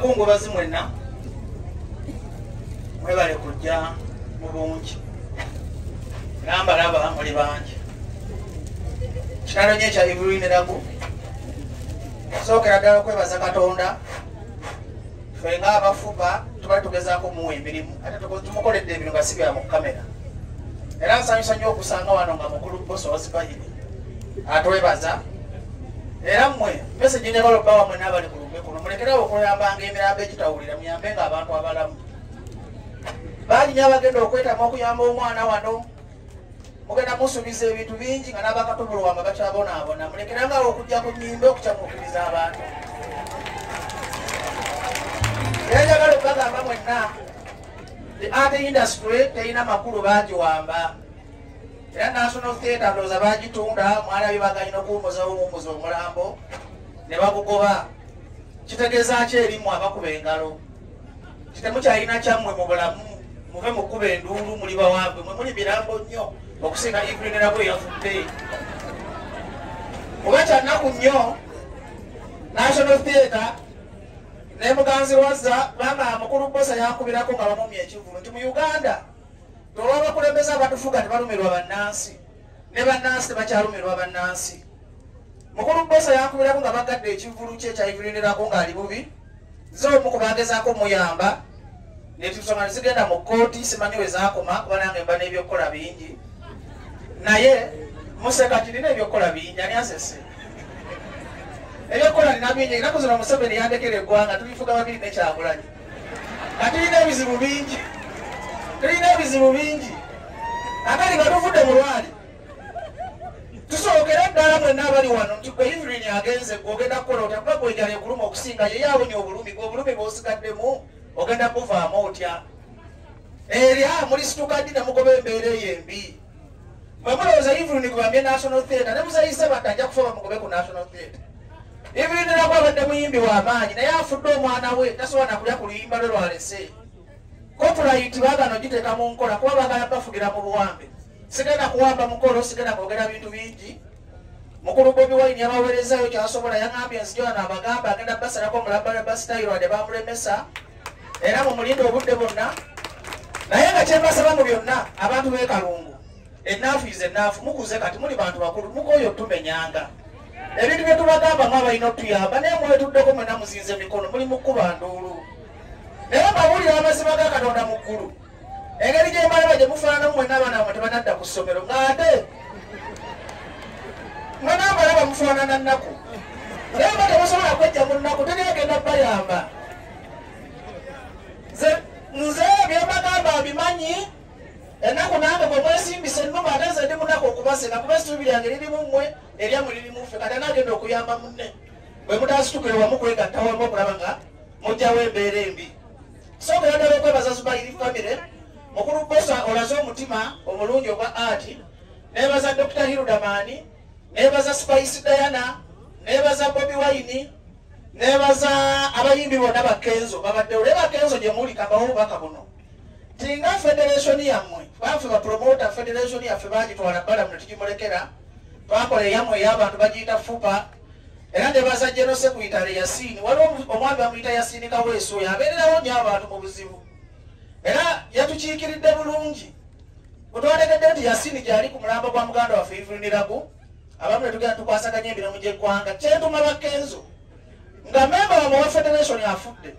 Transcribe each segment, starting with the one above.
abakungu bazimwenna mwebale kujja mu bungi gamba laba muli bangi kitalo nye kya Ivuliniraku sookera ddala okwebaza Katonda ffe nga abafuba tubali tugezaako muwa emirimu ate tumukoledde ebintu nga si bya mu kamera era nsanyusa nnyo okusanga wano nga mukulu boso wazibayiri atwebaza era mmwe meseji ne balobba wamwe n'abali ku lumbe kuno mulekerawo okuyambanga emirambo egitawulira muyambenga abantu abalamu baalinya abagenda okwetamu okuyamba omwana wano mugenda musuubiza ebintu bingi nga n'abakatubulu wamba bakyabonaabona mulekerangawo okujja ku nnyimba okukyamuukiriza abantu era njagala okubagamba mwenna the art industry terina makulu bagiwamba era national theatre ndowooza bagitunda mwalabye baganyina okuwummuzawo omuwummuzi omulambo ne bagugoba kitegeeza ki erimu abakuba engalo kitemukyalina kyammwe mu bulamu muve mukuba enduulu muli bawambe mwe muli mirambo nnyo okusinga Ivuliniraku eyafudde kuba kyannaku nnyo national theatre ne Muganzirwazza banga mukulu Bbosa yakubirako nga bamumya ekivulu nti mu Uganda olw'abakulembeze abatufuga tebalumirwa bannansi ne bannansi tebakyalumirwa bannansi mukulu Bbosa yakubirako nga bagadde ekivulu kye ekya Ivuliniraku ng'ali bubi z'omu kubagezaako muyamba netusoma nezigenda mu kkooti simanyi we zaakoma kuba nange mba n'ebyokukola bingi naye museka kirina ebyokukola bingi ani asese ebyokukola nina bingi ennaku zino Museveni yandekera eggwanga tulifuga babiri nekyagulanyi nga tulina ebizibu bingi agali nga tuvudde mu lwali tusookera ddala mwenna abali wano nti gwe Evelyn agenze gwe ogenda kukola otya kuba gwejala ekuluma okusinga ye yawonya obulumi gwe obulumi bw'osigaddemu ogenda buvaamu otya erya muli situkaddi ne mugoba embeera eyo embi bwe mulowooza Evelyn gubambye national theatre ne muzayise batta ajja kufa bamugobe ku national theatre Ivuliniraku abadde muyimbi w'amaanyi naye afudde omwana we tasobola nakulya ku luyimba lwe lwalese copyright baagano giteeka mu nkola kuba baagala bafugira mu buwambe sigenda kuwamba mukolo sigenda kwogera bintu bingi mukulu Bobi Wine yabaweerezayo kyasobola yaŋambye nzijona abagamba agenda basalako omulamba ne basitayiro wadde bamulemesa era mumulinde obudde bonna naye nga kyembasaba mu byonna abantu b'e Kalungu ennaafu ize ennaafu mukuze kati muli bantu bakulu mukoyo tumenyanga ebintu bye tubagamba mu abalina otuyamba naye mwetuddeko mwena muzinze emikono muli mu kkuba nduulu naye mbawulira amazima ga Katonda mu ggulu engeri gye mbalaba gye mufaananamu mwenna abaana bamwe tebanadda ku ssomero ng'ate mwena mbalaba mufaanana nnaku naye mba temusobola kwejja mu nnaku teryagenda bayamba nze byembagamba mbimanyi ennaku nange gwe mwesimbisa ennuma ate nze ndi munaku okubasenga kuba essuubi lyange lirimu mmwe eryamwe lirimu ffe kati anaagenda okuyamba munne bwe mutasitukire wamu kwegatta wamu okulaba nga mujjawo embeera embi sookera ddala okwebaza Zubairi famire mukulu Bbosa olaze omutima omulungi ogwa ati nebaza Dr. Hiludamani nebaza Spice Diana nebaza Bobi Wine nebaza abayimbi bonna bakenzo babadde oleba kenzo gye muli kabawo bubaka buno tinga federation yammwe bafe bapromota federation yaffe bagitwala bbala muno tugimulekera twakola eyamwe ey'abantu bagiyita FUPA era nebaza General Secretary Yasini waliwo omwami bamuyita Yasini Kaweeso oyo abeererawo nnyo abantu mu buzibu era yatukiikiridde bulungi bwetwalekedde nti Yasini gyali ku mulambo gwa muganda waffe Ivuliniraku abamu ne tugenda tukwasaganya emirimu gy'eggwanga kyentuma bakenzo nga memba wamwe wa federation afudde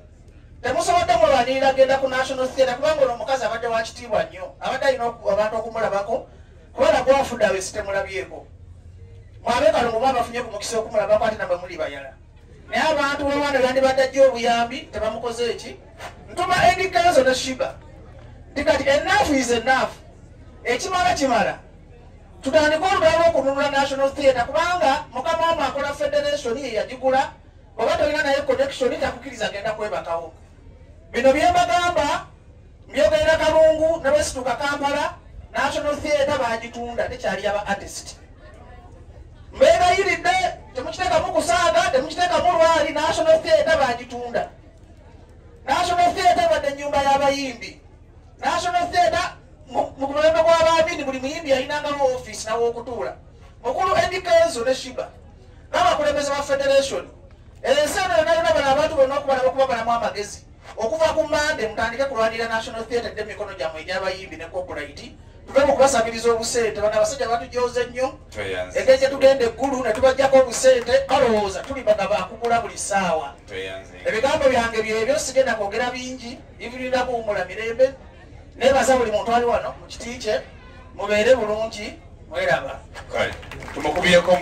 temusobodde mulwanirira agenda ku national theatre kubanga ono omukazi abadde wakitiibwa nnyo abadde alina abantu okumulabako kubanga gwafudde abesi temulabyeko mwabe Kalungu mwabafunye ku mukisa okumulabako ate nabwe muli bayala naye abantu bawana byandibadde ajja obuyambi tebamukoze eki ntuma Eddie Kenzo ne Shiba nti kati ennaafu is ennaafu ekimala kimala tutandika olugalo lw'okununula national theatre kubanga mukama wamu akola federation ye yagigula oba tolina naye connection takukiriza agenda kwebakawo bino byembagamba mbyogerera Kalungu ne bwesituka Kampala national theatre bagitunda tekyali aba artist mbeerayiridde temukiteekamu kusaaga temukiteekamu lwali national theatre bagitunda national theatre badde ennyumba y'abayimbi national theatre mu mulembe gw'abaamini buli muyimbi alinangamu office naw'okutuula mukulu Eddie Kenzo ne Shiba n'abakulembeze ba federation ensana yonna yonna bano abantu bonna okuba balamu amagezi okuva ku Mande mutandike kulwanira National Theatre dde mikono gyammwe egy'abayimbi ne copyright tuve mu kubasabiriza obusente bano abasajja batujoze nnyo engeri gye tugenda eggulu ne tubajjako obusente balowooza tuli bakugula buli ssaawa ebigambo byange byebyo sigenda kwogera bingi ivirira kuwumula mirembe nebaza buli muntu ali wano mu kiti kye mubeere bulungi mweraba tumukubyeko